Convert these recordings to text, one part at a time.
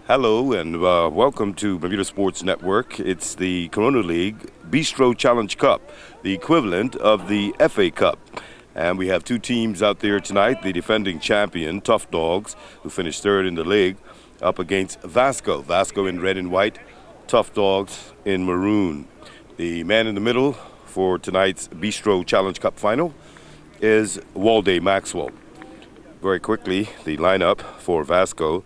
Hello and welcome to Bermuda Sports Network. It's the Corona League Bistro Challenge Cup, the equivalent of the FA Cup. And we have two teams out there tonight, the defending champion, Tuff Dogs, who finished third in the league, up against Vasco. Vasco in red and white, Tuff Dogs in maroon. The man in the middle for tonight's Bistro Challenge Cup final is Walde Maxwell. Very quickly, the lineup for Vasco: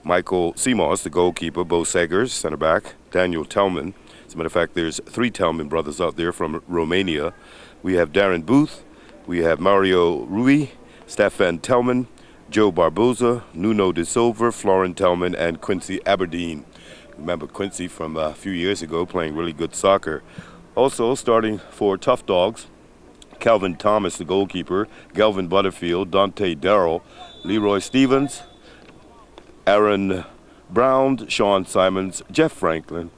Michael Seamoss, the goalkeeper; Bo Segers, center back; Daniel Tellman. As a matter of fact, there's three Tellman brothers out there from Romania. We have Darren Booth, we have Mario Rui, Stefan Tellman, Joe Barboza, Nuno de Silva, Florin Tellman, and Quincy Aberdeen. Remember Quincy from a few years ago playing really good soccer. Also starting for Tuff Dogs, Calvin Thomas, the goalkeeper; Galvin Butterfield, Dante Darrell, Leroy Stevens, Aaron Brown, Sean Simons, Jeff Franklin,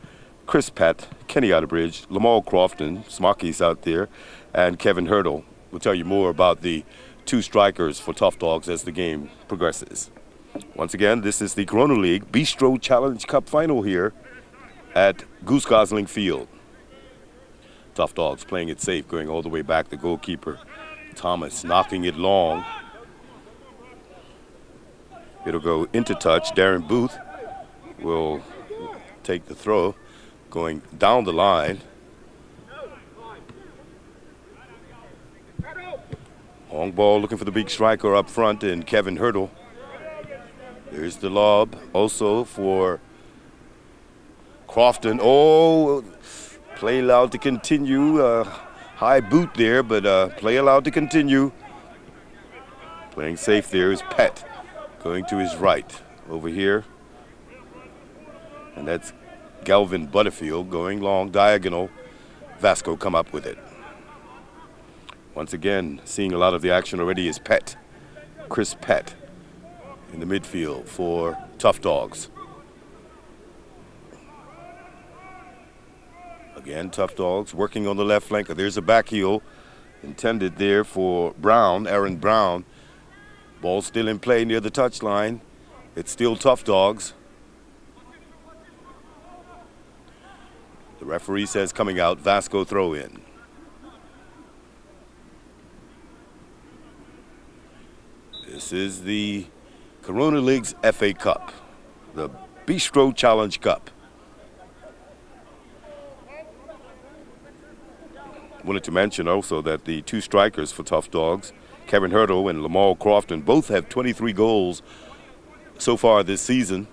Chris Pett, Kenny Otterbridge, Lamal Crofton, Smocky's out there, and Kevin Hurdle. We'll tell you more about the two strikers for Tuff Dogs as the game progresses. Once again, this is the Corona League Bistro Challenge Cup final here at Goose Gosling Field. Tuff Dogs playing it safe, going all the way back. The goalkeeper, Thomas, knocking it long. It'll go into touch. Darren Booth will take the throw, going down the line. Long ball, looking for the big striker up front, and Kevin Hurdle. There's the lob, also for Crofton. Oh, play allowed to continue. High boot there, but play allowed to continue. Playing safe there is Pett, going to his right over here. And that's Galvin Butterfield going long, diagonal. Vasco come up with it. Once again, seeing a lot of the action already is Pett. Chris Pett in the midfield for Tuff Dogs. Again, Tuff Dogs working on the left flank. There's a back heel intended there for Brown, Aaron Brown. Ball still in play near the touchline. It's still Tuff Dogs. The referee says coming out, Vasco throw in. This is the Corona League's FA Cup, the Bistro Challenge Cup. Wanted to mention also that the two strikers for Tuff Dogs, Kevin Hurdle and Lamal Crofton, both have 23 goals so far this season.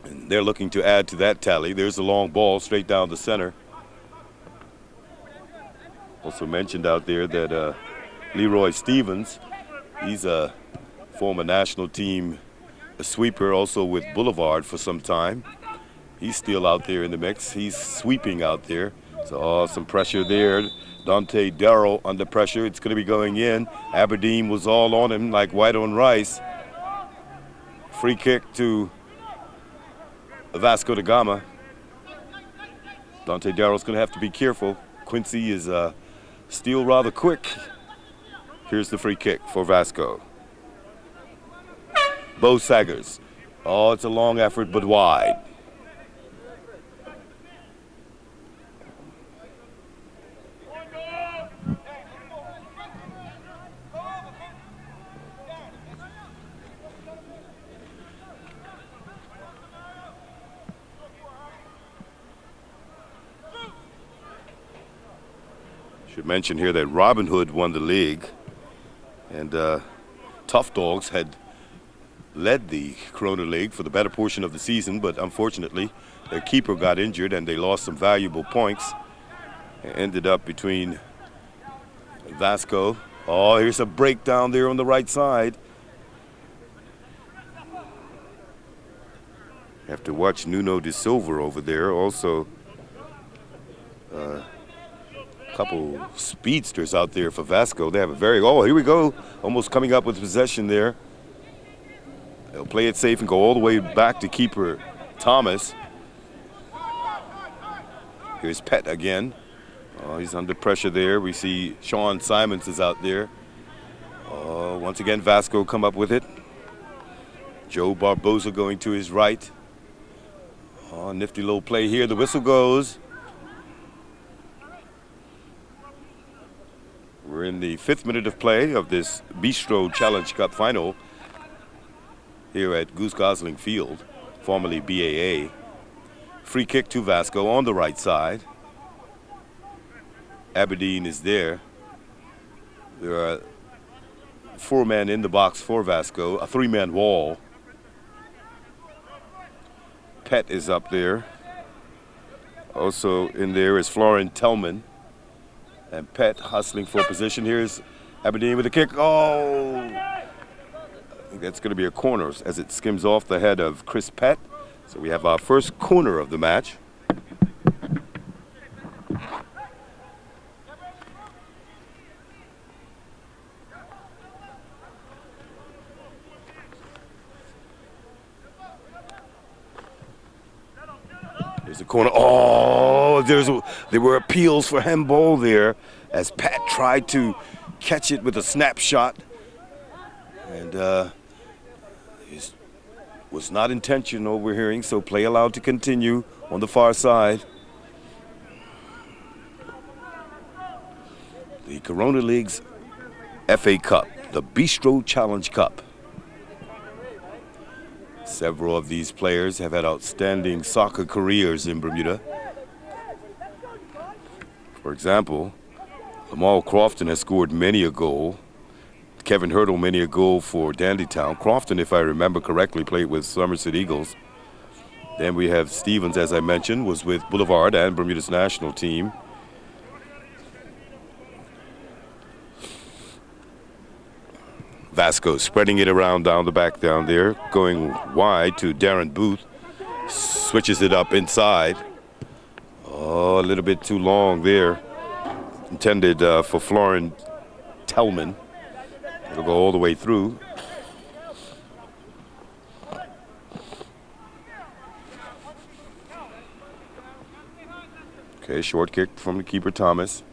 And they're looking to add to that tally. There's a long ball straight down the center. Also mentioned out there that Leroy Stevens, he's a former national team sweeper, also with Boulevard for some time. He's still out there in the mix. He's sweeping out there. So some pressure there. Dante Darrell under pressure. It's going to be going in. Aberdeen was all on him like white on rice. Free kick to Vasco da Gama. Dante Darrell's going to have to be careful. Quincy is still rather quick. Here's the free kick for Vasco. Bo Segers. Oh, it's a long effort, but wide. Should mention here that Robin Hood won the league, and Tuff Dogs had led the Corona League for the better portion of the season, but unfortunately their keeper got injured and they lost some valuable points. It ended up between Vasco. Oh, here's a breakdown there on the right side. Have to watch Nuno de Silva over there. Also couple speedsters out there for Vasco. They have a very, oh, here we go. Almost coming up with possession there. They'll play it safe and go all the way back to keeper Thomas. Here's Pett again. Oh, he's under pressure there. We see Sean Simons is out there. Once again, Vasco come up with it. Joe Barbosa going to his right. Oh, nifty little play here. The whistle goes. We're in the 5th minute of play of this Bistro Challenge Cup final here at Goose Gosling Field, formerly BAA. Free kick to Vasco on the right side. Aberdeen is there. There are 4 men in the box for Vasco, a 3-man wall. Pett is up there. Also in there is Florian Tellman. And Pett hustling for position. Here's Aberdeen with a kick. Oh! I think that's going to be a corner as it skims off the head of Chris Pett. So we have our first corner of the match. There's a corner. Oh, there were appeals for handball there as Pat tried to catch it with a snapshot. And it was not intentional, we're hearing, so play allowed to continue on the far side. The Corona League's FA Cup, the Bistro Challenge Cup. Several of these players have had outstanding soccer careers in Bermuda. For example, Lamal Crofton has scored many a goal. Kevin Hurdle many a goal for Dandytown. Crofton, if I remember correctly, played with Somerset Eagles. Then we have Stevens, as I mentioned, was with Boulevard and Bermuda's national team. Vasco spreading it around down the back down there, going wide to Darren Booth. Switches it up inside. Oh, a little bit too long there. Intended for Florian Tellman. It'll go all the way through. Okay, short kick from the keeper, Thomas.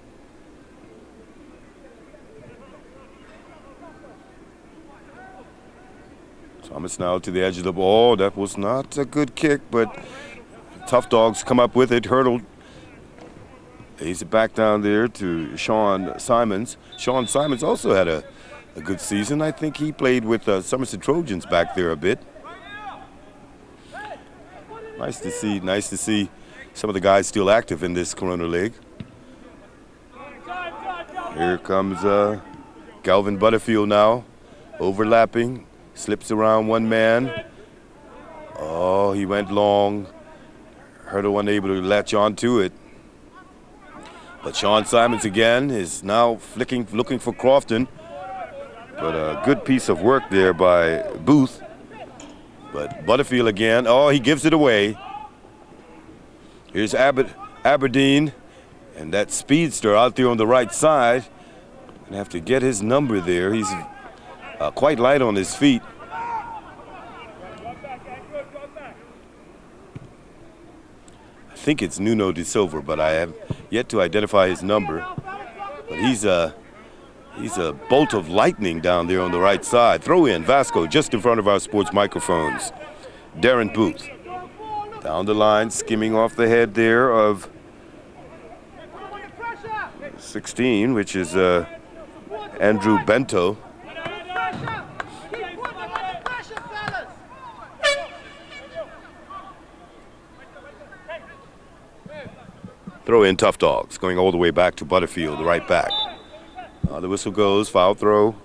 Thomas now to the edge of the ball. That was not a good kick, but Tough Dogs come up with it. Hurdle. He's back down there to Sean Simons. Sean Simons also had a good season. I think he played with Somerset Trojans back there a bit. Nice to see some of the guys still active in this Corona League. Here comes Galvin Butterfield now, overlapping. Slips around one man. Oh, he went long. Hurdle unable to latch on to it. But Sean Simons again is now looking for Crofton. But a good piece of work there by Booth. But Butterfield again. Oh, he gives it away. Here's Aberdeen. And that speedster out there on the right side. Gonna have to get his number there. He's quite light on his feet. I think it's Nuno de Silva, but I have yet to identify his number. But he's a bolt of lightning down there on the right side. Throw in Vasco just in front of our sports microphones. Darren Booth down the line, skimming off the head there of 16, which is Andrew Bento. Throw in Tough Dogs, going all the way back to Butterfield, the right back. The whistle goes, foul throw.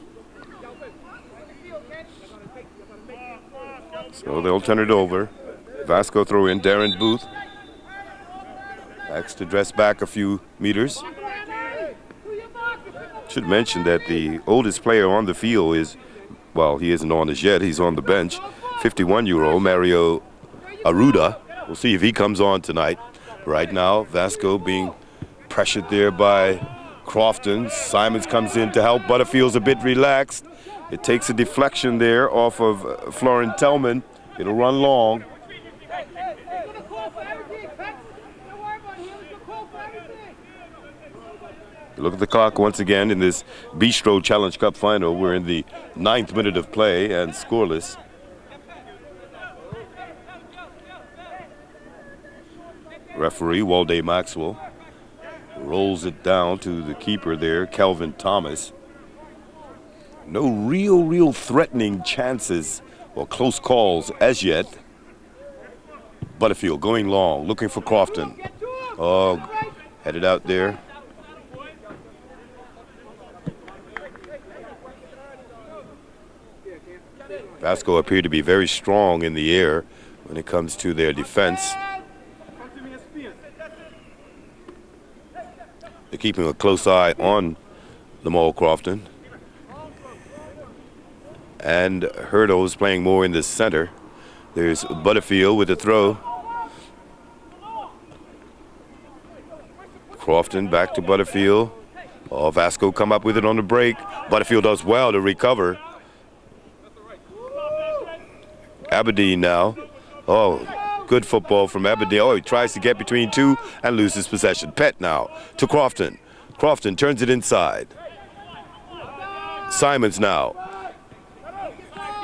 So they'll turn it over. Vasco throw in Darren Booth. Backs to dress back a few meters. Should mention that the oldest player on the field is, well, he isn't on as yet, he's on the bench. 51-year-old Mario Arruda. We'll see if he comes on tonight. Right now, Vasco being pressured there by Crofton. Simons comes in to help. Butterfield's a bit relaxed. It takes a deflection there off of Florian Tellman. It'll run long. Look at the clock once again in this Bistro Challenge Cup final. We're in the 9th minute of play and scoreless. Referee Walday Maxwell rolls it down to the keeper there, Kelvin Thomas. No real threatening chances or close calls as yet. Butterfield going long, looking for Crofton. Oh, headed out there. Vasco appear to be very strong in the air when it comes to their defense. They're keeping a close eye on Lamal Crofton. And Hurdle is playing more in the center. There's Butterfield with the throw. Crofton back to Butterfield. Oh, Vasco come up with it on the break. Butterfield does well to recover. Aberdeen now. Oh, good football from Aberdeen. Oh, he tries to get between two and loses possession. Pett now to Crofton. Crofton turns it inside. Simons now.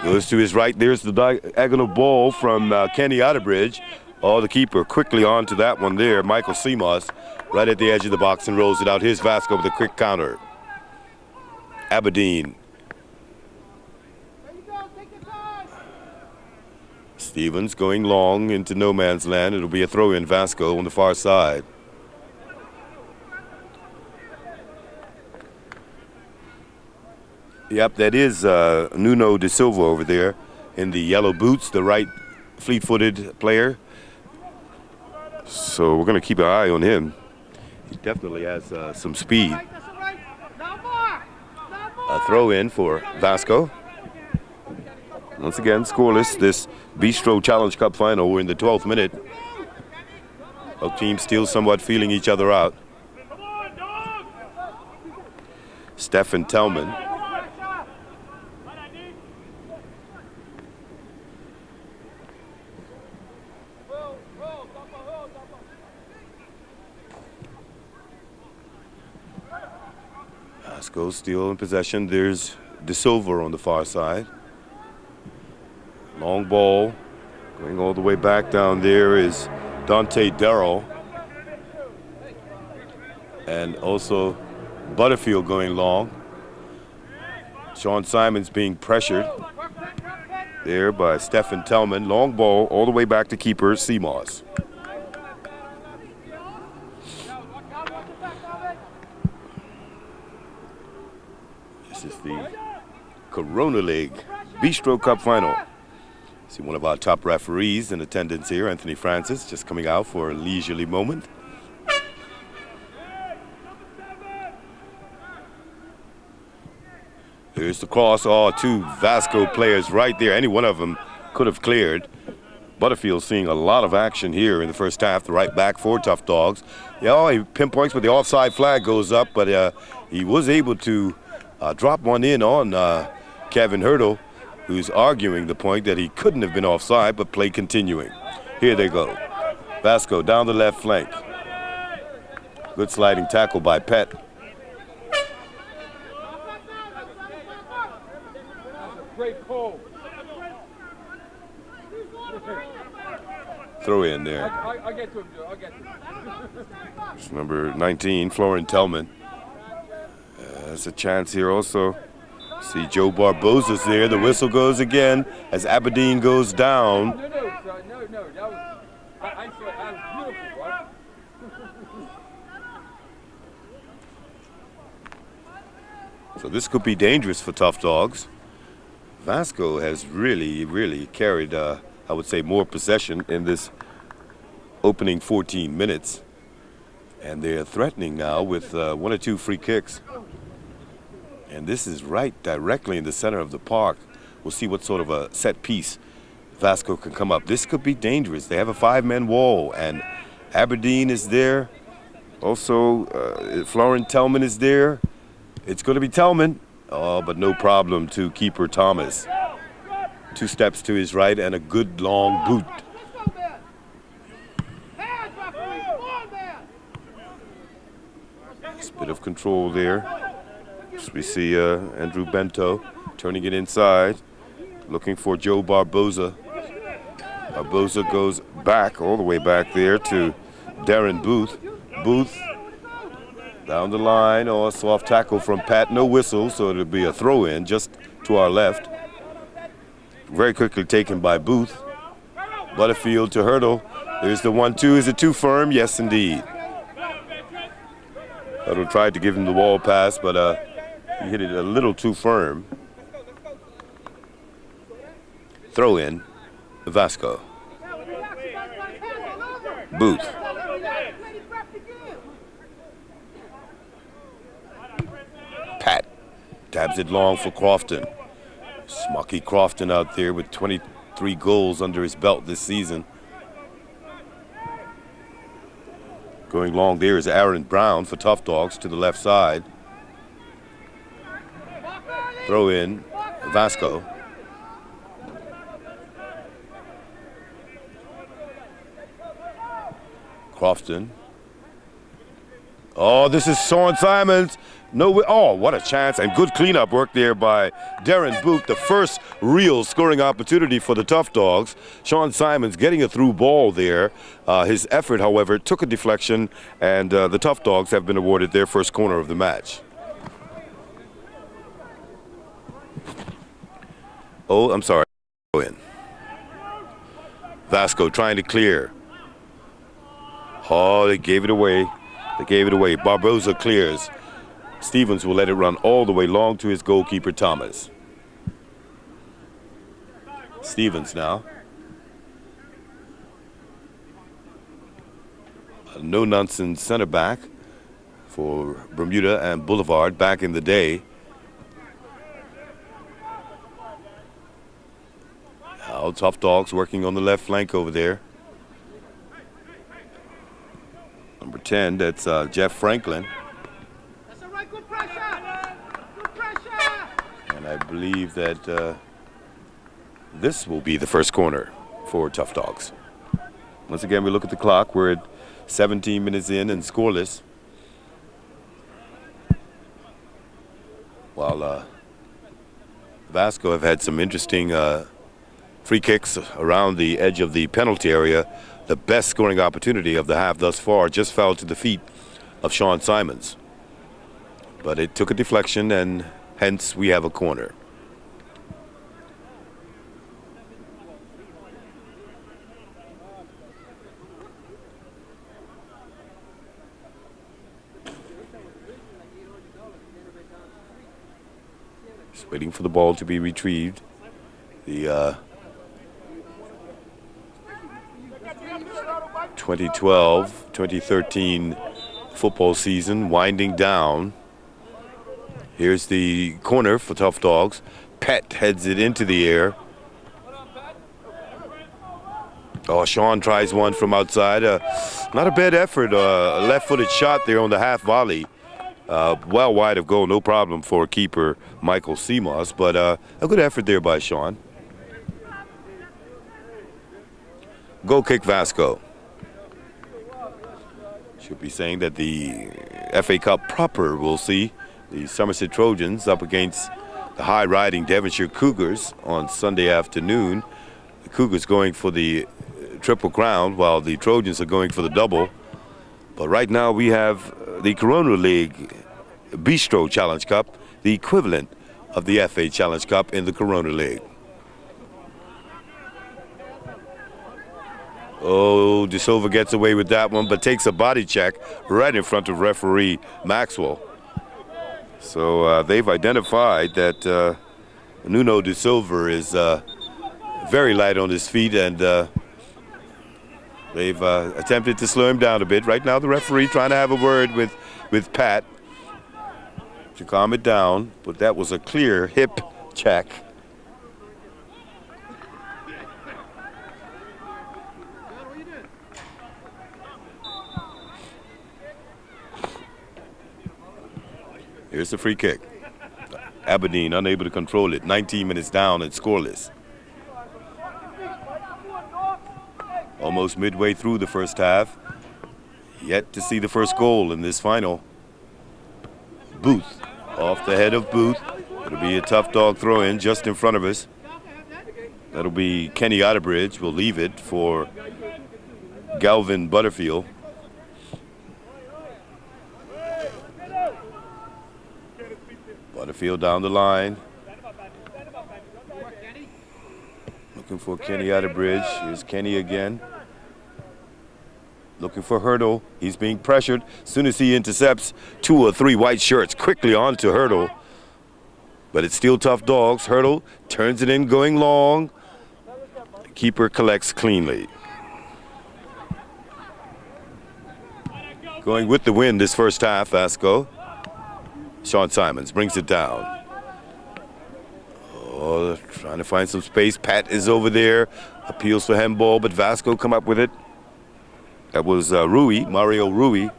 Goes to his right. There's the diagonal ball from Kenny Otterbridge. Oh, the keeper quickly on to that one there. Michael Seamoss right at the edge of the box and rolls it out. Here's Vasco with a quick counter. Aberdeen. Stevens going long into no man's land. It'll be a throw in. Vasco on the far side. Yep, that is Nuno de Silva over there in the yellow boots, the right fleet-footed player. So we're going to keep an eye on him. He definitely has some speed. A throw in for Vasco. Once again, scoreless, this Bistro Challenge Cup final. We're in the 12th minute. Both teams still somewhat feeling each other out. Stephen Tellman. Vasco still in possession. There's De Silva on the far side. Long ball, going all the way back down there is Dante Darrell. And also Butterfield going long. Sean Simons being pressured there by Stephen Tellman. Long ball all the way back to keeper Seamoss. This is the Corona League Bistro Cup final. See one of our top referees in attendance here, Anthony Francis, just coming out for a leisurely moment. Here's the cross. Oh, two Vasco players right there. Any one of them could have cleared. Butterfield seeing a lot of action here in the first half. The right back for Tough Dogs. Yeah, oh, he pinpoints, but the offside flag goes up. But he was able to drop one in on Kevin Hurdle, who's arguing the point that he couldn't have been offside, but play continuing. Here they go. Vasco down the left flank. Good sliding tackle by Pett. Throw in there. I'll get to him, Joe. I'll get to him. It's number 19, Florin Tellman. There's a chance here also. See Joe Barbosa's there. The whistle goes again as Aberdeen goes down. No. That was, I saw that was beautiful, right? So this could be dangerous for Tough Dogs. Vasco has really carried, I would say, more possession in this opening 14 minutes. And they're threatening now with one or two free kicks. And this is right directly in the center of the park. We'll see what sort of a set piece Vasco can come up. This could be dangerous. They have a five-man wall, and Aberdeen is there. Also, Florin Tellman is there. It's going to be Tellman. Oh, but no problem to keeper Thomas. 2 steps to his right and a good long boot. Nice bit of control there. So we see Andrew Bento turning it inside, looking for Joe Barbosa. Barbosa goes back, all the way back there to Darren Booth. Booth down the line, or a soft tackle from Pat. No whistle, so it'll be a throw-in just to our left. Very quickly taken by Booth. Butterfield to Hurdle. There's the 1-2. Is it too firm? Yes, indeed. Hurdle tried to give him the wall pass, but he hit it a little too firm. Throw in, Vasco. Booth. Pat tabs it long for Crofton. Smoky Crofton out there with 23 goals under his belt this season. Going long there is Aaron Brown for Tough Dogs to the left side. Throw in, Vasco. Crofton. Oh, this is Sean Simons. No, oh, what a chance, and good cleanup work there by Darren Booth, the first real scoring opportunity for the Tough Dogs. Sean Simons getting a through ball there. His effort, however, took a deflection, and the Tough Dogs have been awarded their first corner of the match. Oh, I'm sorry. Go in. Vasco trying to clear. Oh, they gave it away. They gave it away. Barboza clears. Stevens will let it run all the way long to his goalkeeper, Thomas. Stevens now. A no-nonsense center back for Bermuda and Boulevard back in the day. Now Tough Dogs working on the left flank over there. Number 10, that's Jeff Franklin. That's all right, good pressure. Good pressure. And I believe that this will be the first corner for Tough Dogs. Once again, we look at the clock. We're at 17 minutes in and scoreless. While Vasco have had some interesting free kicks around the edge of the penalty area. The best scoring opportunity of the half thus far just fell to the feet of Sean Simons. But it took a deflection, and hence we have a corner. Just waiting for the ball to be retrieved. The 2012-2013 football season winding down. Here's the corner for Tough Dogs. Pet heads it into the air. Oh, Sean tries one from outside. Not a bad effort. A left-footed shot there on the half volley. Well wide of goal, no problem for keeper Michael Seamoss, but a good effort there by Sean. Goal kick Vasco. Should be saying that the FA Cup proper will see the Somerset Trojans up against the high-riding Devonshire Cougars on Sunday afternoon. The Cougars going for the Triple Crown while the Trojans are going for the double. But right now we have the Corona League Bistro Challenge Cup, the equivalent of the FA Challenge Cup in the Corona League. Oh, De Silva gets away with that one, but takes a body check right in front of referee Maxwell. So they've identified that Nuno De Silva is very light on his feet, and they've attempted to slow him down a bit. Right now the referee trying to have a word with Pat to calm it down, but that was a clear hip check. Here's the free kick. Aberdeen unable to control it. 19 minutes down and scoreless. Almost midway through the first half. Yet to see the first goal in this final. Booth off the head of Booth. It'll be a Tough Dog throw-in just in front of us. That'll be Kenny Otterbridge. We'll leave it for Galvin Butterfield. Butterfield down the line. Looking for Kenny out of bridge. Here's Kenny again. Looking for Hurdle. He's being pressured. As soon as he intercepts, 2 or 3 white shirts quickly onto Hurdle. But it's still Tough Dogs. Hurdle turns it in, going long. The keeper collects cleanly. Going with the wind this first half, Vasco. Sean Simons brings it down. Oh, trying to find some space. Pat is over there. Appeals for handball, but Vasco come up with it. That was Rui, Mario Rui.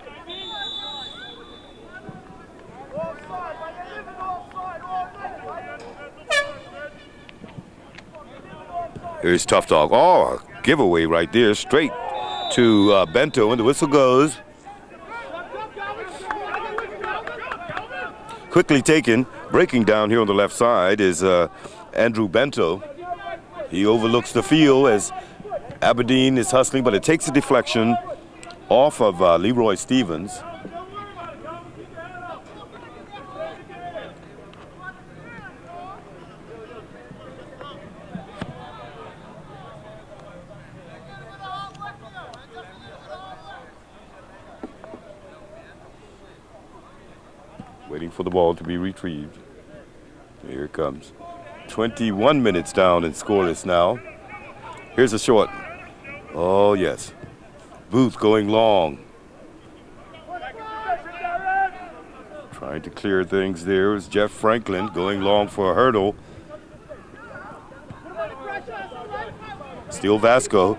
Here's Tough Dog. Oh, giveaway right there, straight to Bento, and the whistle goes. Quickly taken, breaking down here on the left side is Andrew Bento. He overlooks the field as Aberdeen is hustling, but it takes a deflection off of Leroy Stevens. Waiting for the ball to be retrieved. Here it comes. 21 minutes down and scoreless now. Here's a short. Oh, yes. Booth going long. Trying to clear things there is Jeff Franklin going long for a hurdle. Still Vasco.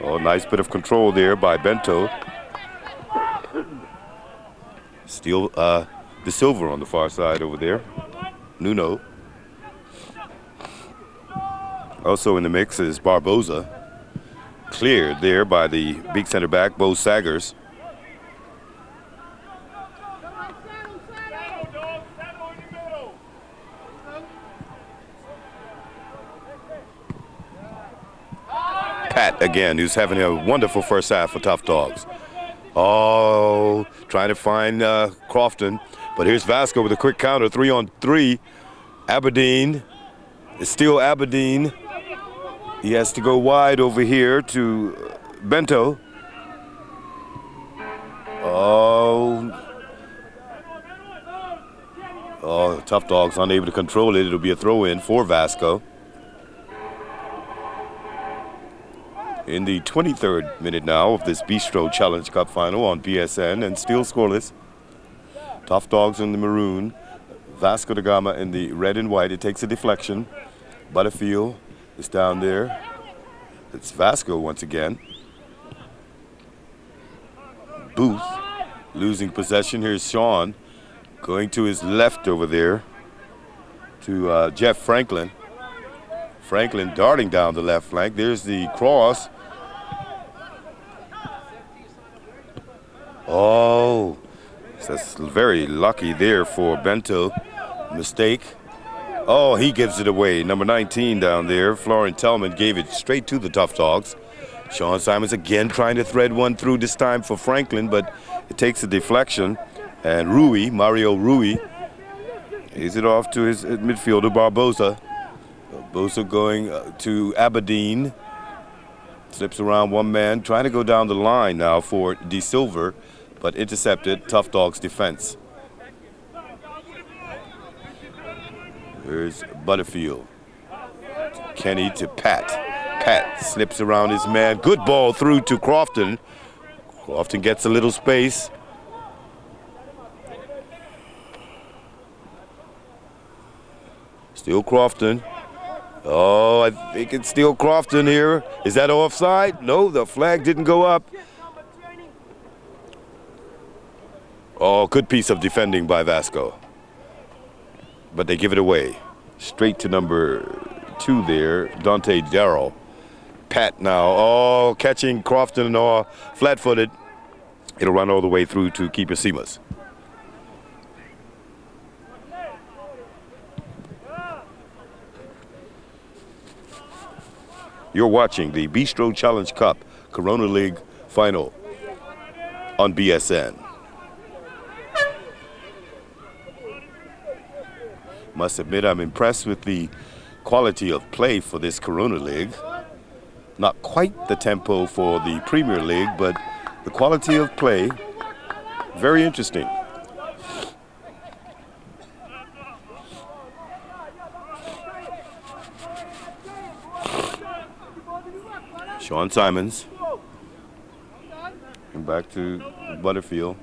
Oh, nice bit of control there by Bento. Still De Silva on the far side over there. Nuno. Also in the mix is Barboza. Cleared there by the big center back, Bo Saggers. Pat again, who's having a wonderful first half for Tough Dogs. Oh, trying to find Crofton. But here's Vasco with a quick counter, 3-on-3. Aberdeen. It's still Aberdeen. He has to go wide over here to Bento. Oh, Tough Dogs unable to control it. It'll be a throw-in for Vasco. In the 23rd minute now of this Bistro Challenge Cup final on BSN, and still scoreless. Tough Dogs in the maroon, Vasco da Gama in the red and white. It takes a deflection. Butterfield is down there. It's Vasco once again. Booth losing possession. Here's Sean going to his left over there to Jeff Franklin. Franklin darting down the left flank. There's the cross. Oh, that's very lucky there for Bento. Mistake. Oh, he gives it away. Number 19 down there, Florian Tellman, gave it straight to the Tough Dogs. Sean Simons again trying to thread one through, this time for Franklin, but it takes a deflection. And Rui, Mario Rui, hands it off to his midfielder, Barboza. Barboza going to Aberdeen. Slips around one man, trying to go down the line now for De Silva, but intercepted. Tough Dogs defense. Here's Butterfield. Kenny to Pat. Pat slips around his man. Good ball through to Crofton. Crofton gets a little space. Still Crofton. Oh, I think it's still Crofton here. Is that offside? No, the flag didn't go up. Oh, good piece of defending by Vasco. But they give it away. Straight to number 2 there, Dante Darrell. Pat now, oh, catching Crofton, flat-footed. It'll run all the way through to keeper Simas. You're watching the Bistro Challenge Cup Corona League final on BSN. Must admit I'm impressed with the quality of play for this Corona League. Not quite the tempo for the Premier League, but the quality of play, very interesting. Sean Simons. And back to Butterfield.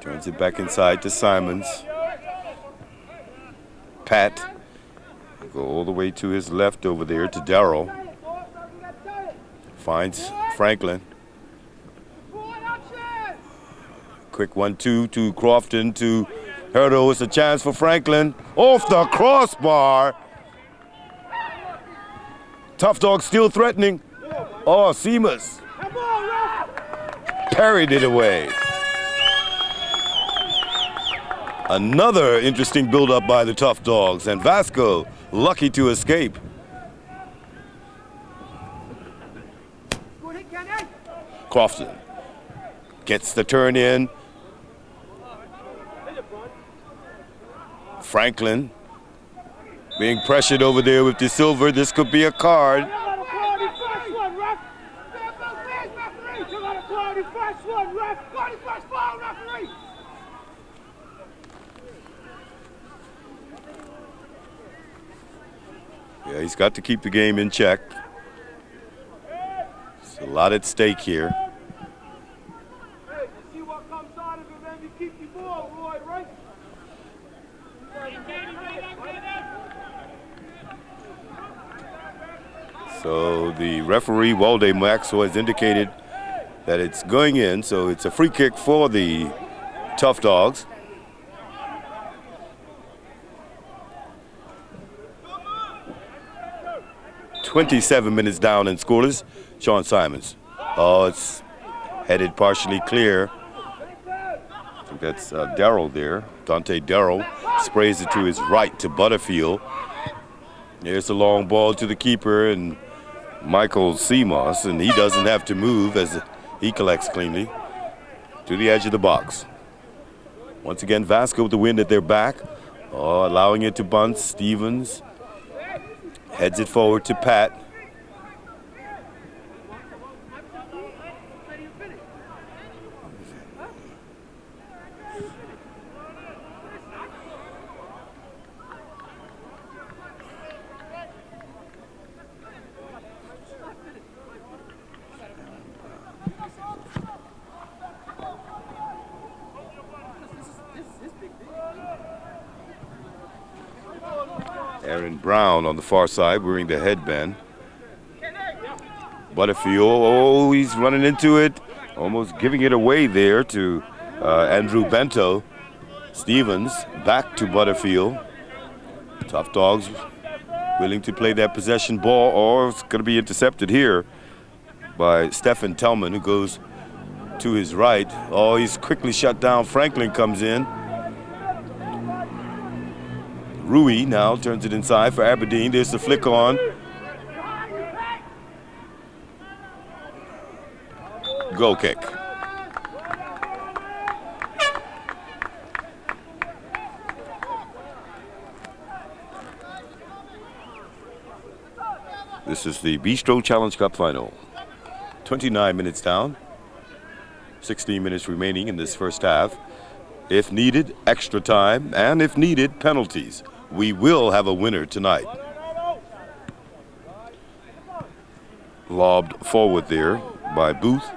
Turns it back inside to Simons. Pat. Go all the way to his left over there to Darrell. Finds Franklin. Quick 1-2 to Crofton to Herdo. It's a chance for Franklin. Off the crossbar. Tough Dog still threatening. Oh, Seamus parried it away. Another interesting build-up by the Tough Dogs, and Vasco lucky to escape. Crofton gets the turn in. Franklin being pressured over there with De Silva. This could be a card. Yeah, he's got to keep the game in check. There's a lot at stake here. So the referee, Walde Maxwell, has indicated that it's going in, so it's a free kick for the Tough Dogs. .27 minutes down and scoreless. Sean Simons. Oh, it's headed partially clear. I think that's Darrell there. Dante Darrell sprays it to his right to Butterfield. There's a long ball to the keeper and Michael Seamoss, and he doesn't have to move as he collects cleanly to the edge of the box. Once again, Vasco with the wind at their back. Oh, allowing it to Bunce. Stevens heads it forward to Pat. Aaron Brown on the far side wearing the headband. Butterfield, oh, he's running into it. Almost giving it away there to Andrew Bento. Stevens back to Butterfield. Tough Dogs willing to play that possession ball, or it's going to be intercepted here by Stephen Tellman, who goes to his right. Oh, he's quickly shut down. Franklin comes in. Rui now turns it inside for Aberdeen. There's the flick on. Goal kick. This is the Bistro Challenge Cup final. 29 minutes down. 16 minutes remaining in this first half. If needed, extra time, and if needed, penalties. We will have a winner tonight. Lobbed forward there by Booth.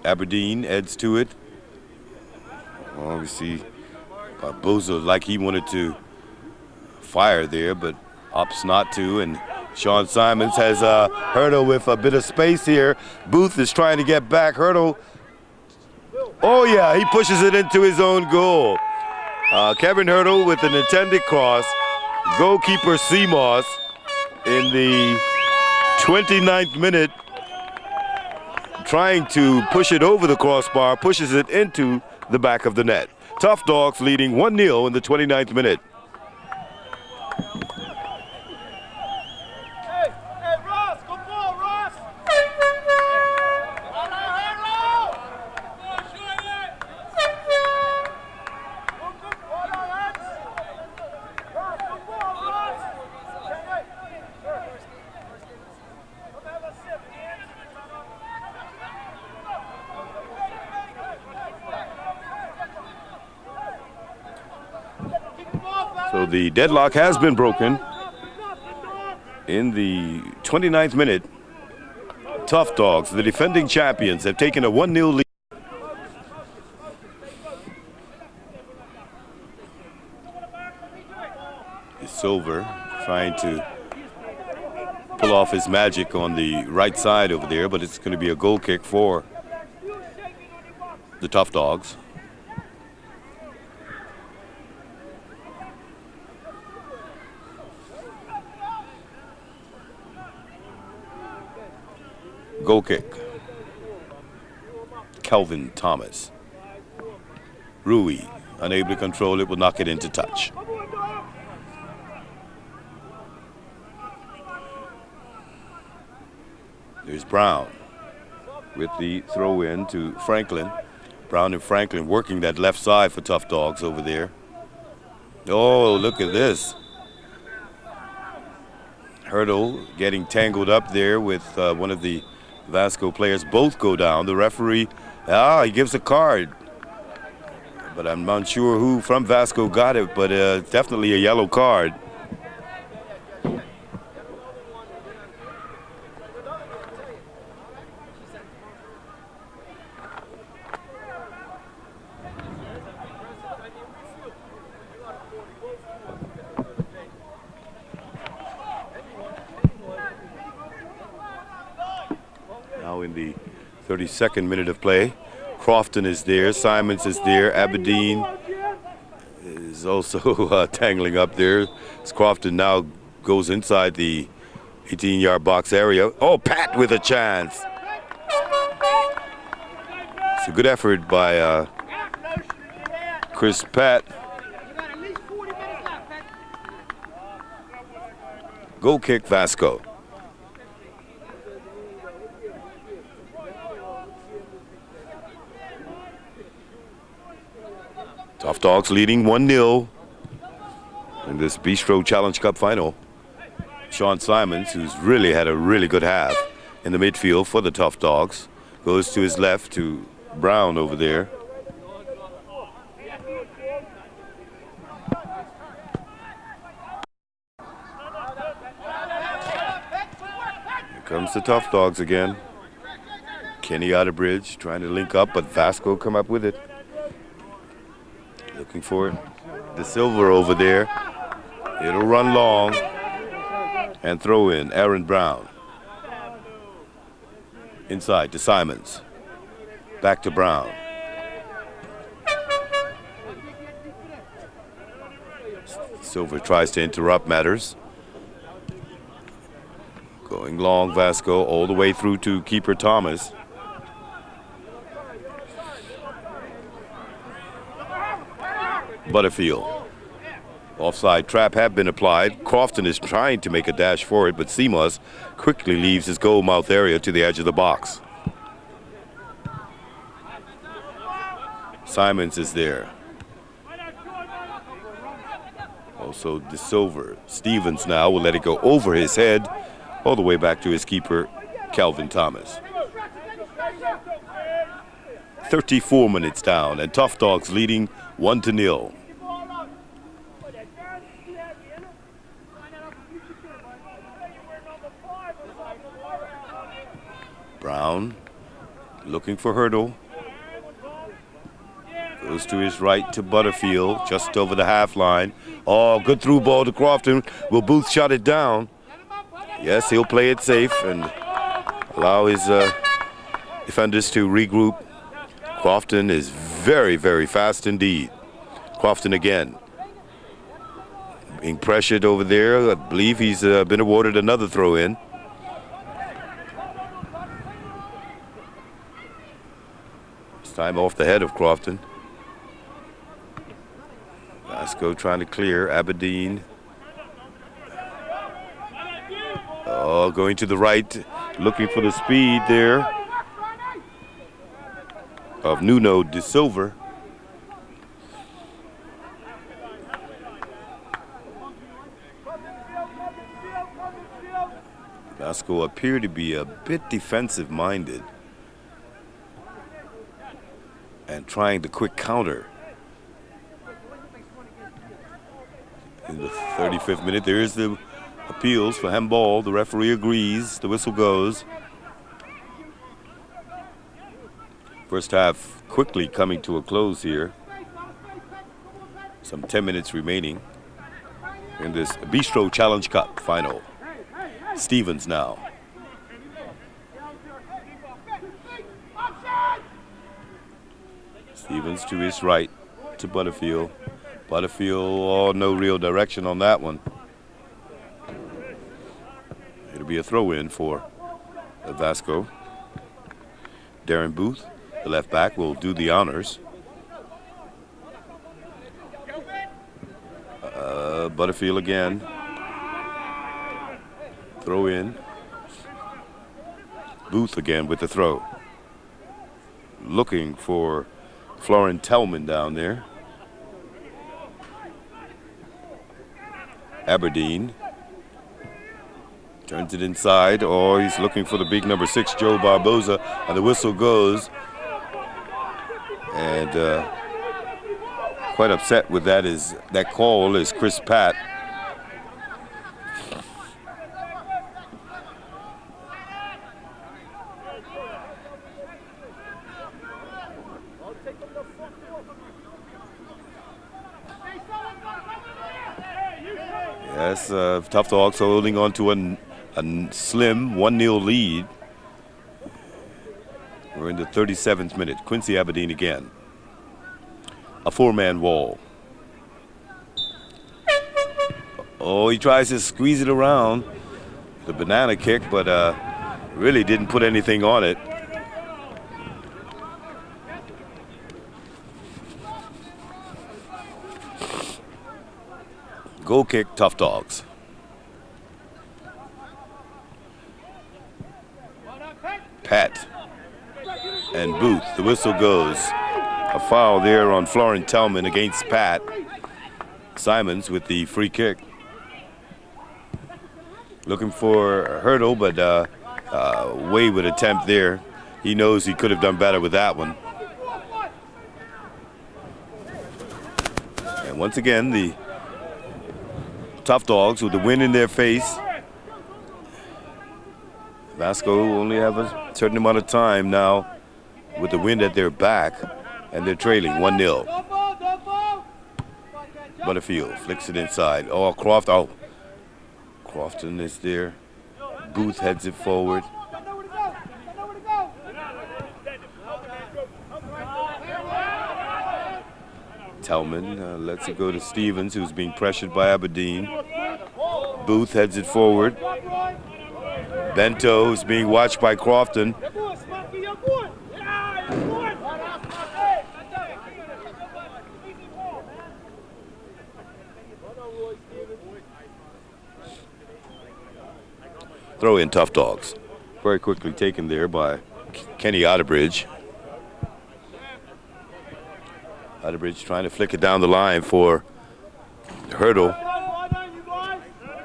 Aberdeen heads to it. Oh, we see Barboza like he wanted to fire there, but opts not to. And Sean Simons has Herdo with a bit of space here. Booth is trying to get back. Herdo, oh yeah, he pushes it into his own goal. Kevin Herdo with an intended cross. Goalkeeper Seamoss in the 29th minute trying to push it over the crossbar, pushes it into the back of the net. Tough Dogs leading 1-0 in the 29th minute. So the deadlock has been broken. In the 29th minute, Tuff Dogs, the defending champions, have taken a 1-0 lead. Silver trying to pull off his magic on the right side over there, but it's going to be a goal kick for the Tuff Dogs. Goal kick. Kelvin Thomas. Rui, unable to control it, will knock it into touch. There's Brown with the throw in to Franklin. Brown and Franklin working that left side for Tuff Dogs over there. Oh, look at this. Hurdle getting tangled up there with one of the Vasco players. Both go down. The referee, he gives a card. But I'm not sure who from Vasco got it, but definitely a yellow card. Now in the 32nd minute of play, Crofton is there, Simons is there, Aberdeen is also tangling up there. As Crofton now goes inside the 18-yard box area. Oh, Pat with a chance. It's a good effort by Chris Pat. Goal kick, Vasco. Tuff Dogs leading 1-0 in this Bistro Challenge Cup final. Sean Simons, who's really had a really good half in the midfield for the Tuff Dogs, goes to his left to Brown over there. Here comes the Tuff Dogs again. Kenny Otterbridge trying to link up, but Vasco come up with it. Looking for it. De Silva over there. It'll run long and throw in Aaron Brown. Inside to Simons. Back to Brown. Silva tries to interrupt matters. Going long, Vasco, all the way through to keeper Thomas. Butterfield. Offside trap had been applied. Crofton is trying to make a dash for it, but Seamus quickly leaves his goal mouth area to the edge of the box. Simons is there. Also De Silva. Stevens now will let it go over his head all the way back to his keeper, Kelvin Thomas. 34 minutes down, and Tuff Dogs leading 1-0. Brown looking for Hurdle. Goes to his right to Butterfield, just over the half line. Oh, good through ball to Crofton. Will Booth shot it down? Yes, he'll play it safe and allow his defenders to regroup. Crofton is very, very fast indeed. Crofton again. Being pressured over there. I believe he's been awarded another throw-in. This time off the head of Crofton. Vasco trying to clear. Aberdeen. Oh, going to the right. Looking for the speed there of Nuno De Silva. Vasco appear to be a bit defensive-minded and trying the quick counter. In the 35th minute, there is the appeals for handball. The referee agrees. The whistle goes. First half quickly coming to a close here. Some 10 minutes remaining in this Bistro Challenge Cup final. Stevens now. Stevens to his right to Butterfield. Butterfield, oh, no real direction on that one. It'll be a throw-in for Vasco. Darren Booth, the left back, will do the honors. Butterfield again. Throw in. Booth again with the throw. Looking for Florin Tellman down there. Aberdeen turns it inside. Oh, he's looking for the big number 6, Joe Barboza, and the whistle goes. And quite upset with that call is Chris Pat. Yes, Tuff Dogs holding on to a slim 1-0 lead. We're in the 37th minute. Quincy Aberdeen again. A 4-man wall. Oh, he tries to squeeze it around. The banana kick, but really didn't put anything on it. Goal kick, Tuff Dogs. Pat and Booth. The whistle goes. A foul there on Florin Tellman against Pat. Simons with the free kick. Looking for a hurdle, but wayward attempt there. He knows he could have done better with that one. And once again, the Tuff Dogs with the wind in their face. Vasco only have a certain amount of time now with the wind at their back, and they're trailing 1-0. Butterfield flicks it inside. Oh, Crofton is there. Booth heads it forward. Tellman lets it go to Stevens, who's being pressured by Aberdeen. Booth heads it forward. Bento is being watched by Crofton. Throw in Tuff Dogs. Very quickly taken there by Kenny Otterbridge. Otterbridge trying to flick it down the line for Hurdle.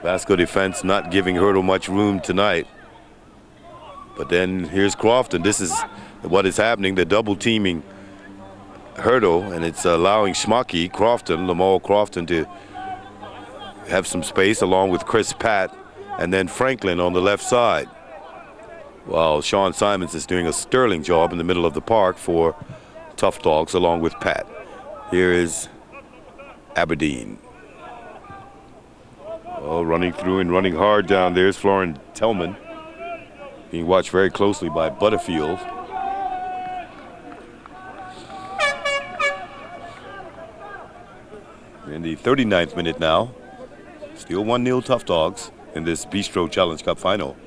Vasco defense not giving Hurdle much room tonight. But then here's Crofton. This is what is happening. They're double teaming Hurdle, and it's allowing Schmucky, Lamal Crofton, to have some space along with Chris Pat and then Franklin on the left side. While Sean Simons is doing a sterling job in the middle of the park for Tuff Dogs along with Pat. Here is Aberdeen. Oh, running through and running hard down there is Florin Tellman, being watched very closely by Butterfield. In the 39th minute now, still 1-0 Tuff Dogs in this Bistro Challenge Cup final.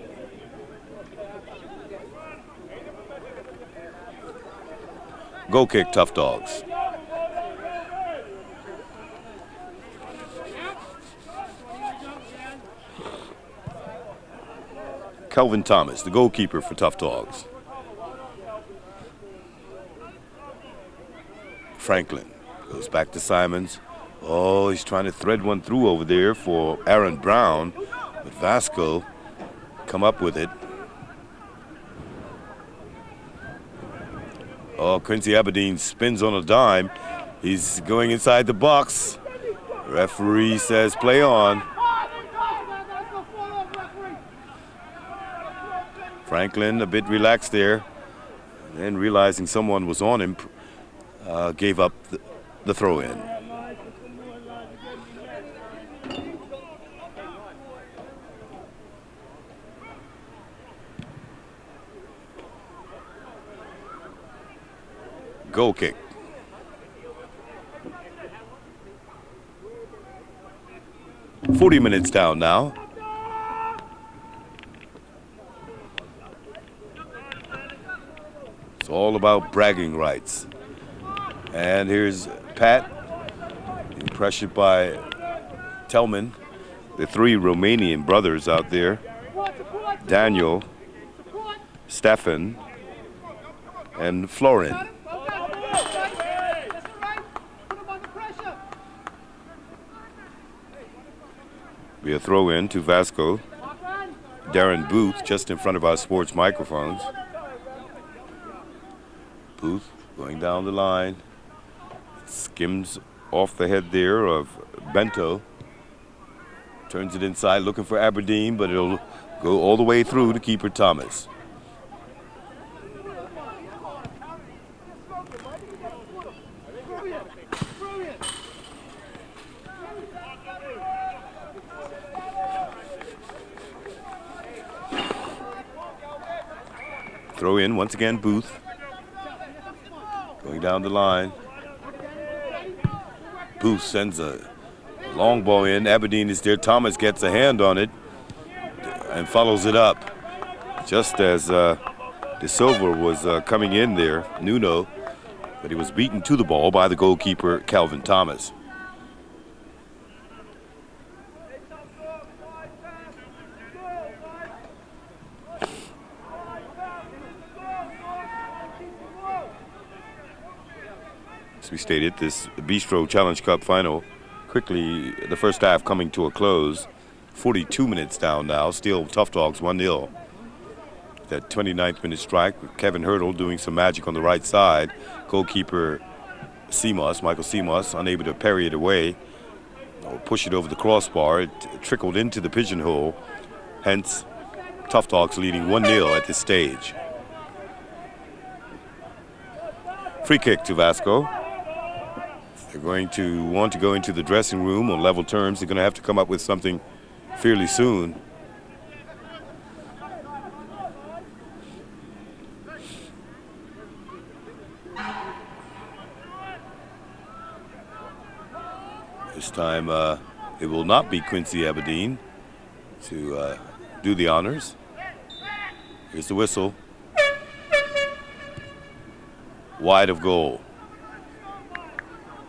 Goal kick, Tuff Dogs. Kelvin Thomas, the goalkeeper for Tuff Dogs. Franklin goes back to Simons. Oh, he's trying to thread one through over there for Aaron Brown, but Vasco come up with it. Oh, Quincy Aberdeen spins on a dime. He's going inside the box. Referee says play on. Franklin a bit relaxed there. Then realizing someone was on him, gave up the throw-in. Goal kick. "40 minutes down now. It's all about bragging rights. And here's Pat, being pressured by Tellman. The three Romanian brothers out there. Daniel, Stefan, and Florin. Be a throw-in to Vasco. Darren Booth just in front of our sports microphones. Booth going down the line. Skims off the head there of Bento. Turns it inside looking for Aberdeen, but it'll go all the way through to keeper Thomas. Throw in once again, Booth. Going down the line. Booth sends a long ball in. Aberdeen is there. Thomas gets a hand on it and follows it up. Just as De Silva was coming in there, Nuno, but he was beaten to the ball by the goalkeeper, Calvin Thomas. As we stated, this Bistro Challenge Cup final, quickly the first half coming to a close. 42 minutes down now, still Tough Dogs 1-0. That 29th minute strike with Kevin Hurdle doing some magic on the right side. Goalkeeper Michael Seamus, unable to parry it away or push it over the crossbar. It trickled into the pigeonhole. Hence, Tough Dogs leading 1-0 at this stage. Free kick to Vasco. They're going to want to go into the dressing room on level terms. They're going to have to come up with something fairly soon. This time it will not be Quincy Aberdeen to do the honors. Here's the whistle. Wide of goal.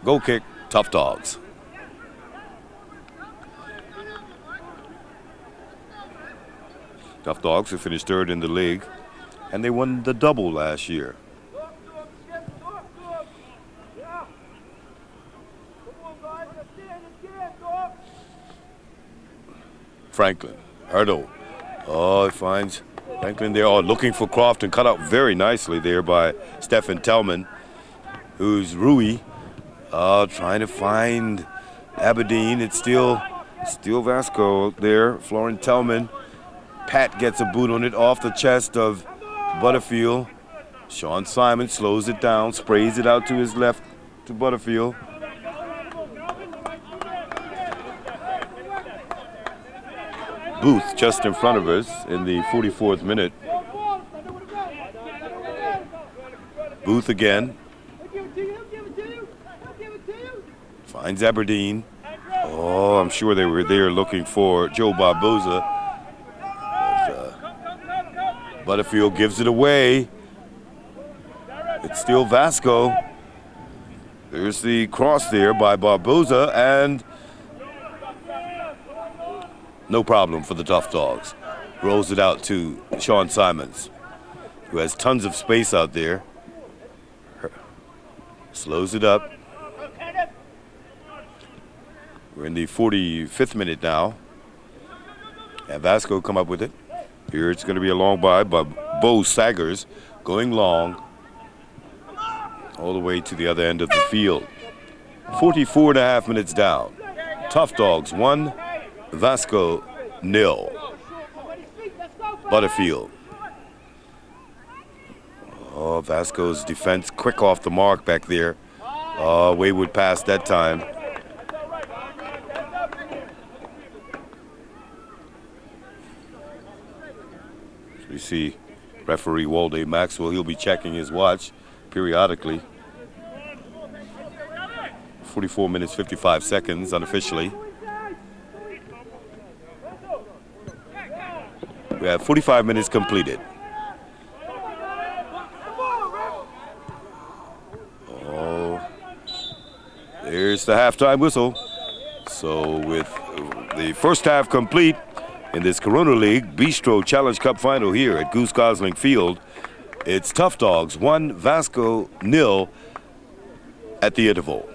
Goal kick, Tough Dogs. Tough Dogs who finished third in the league, and they won the double last year. Franklin, Hurdle. Oh, it finds Franklin there. Oh, looking for Croft and cut out very nicely there by Stefan Tellman, who's Rui. Trying to find Aberdeen. It's still Vasco there. Florin Tellman. Pat gets a boot on it off the chest of Butterfield. Sean Simon slows it down, sprays it out to his left to Butterfield. Booth just in front of us in the 44th minute. Booth again. Finds Aberdeen. Oh, I'm sure they were there looking for Joe Barboza. But, Butterfield gives it away. It's still Vasco. There's the cross there by Barboza, and no problem for the Tough Dogs. Rolls it out to Sean Simons, who has tons of space out there. Slows it up. We're in the 45th minute now. And Vasco come up with it. Here it's going to be a long by Bo Saggers, going long all the way to the other end of the field. 44.5 minutes down. Tough Dogs 1, Vasco 0. Butterfield. Oh, Vasco's defense quick off the mark back there. Wayward pass that time. So we see referee Walde Maxwell. He'll be checking his watch periodically. 44 minutes, 55 seconds unofficially. We have 45 minutes completed. Oh, there's the halftime whistle. So with the first half complete in this Corona League Bistro Challenge Cup final here at Goose Gosling Field, it's Tough Dogs 1, Vasco 0 at the interval.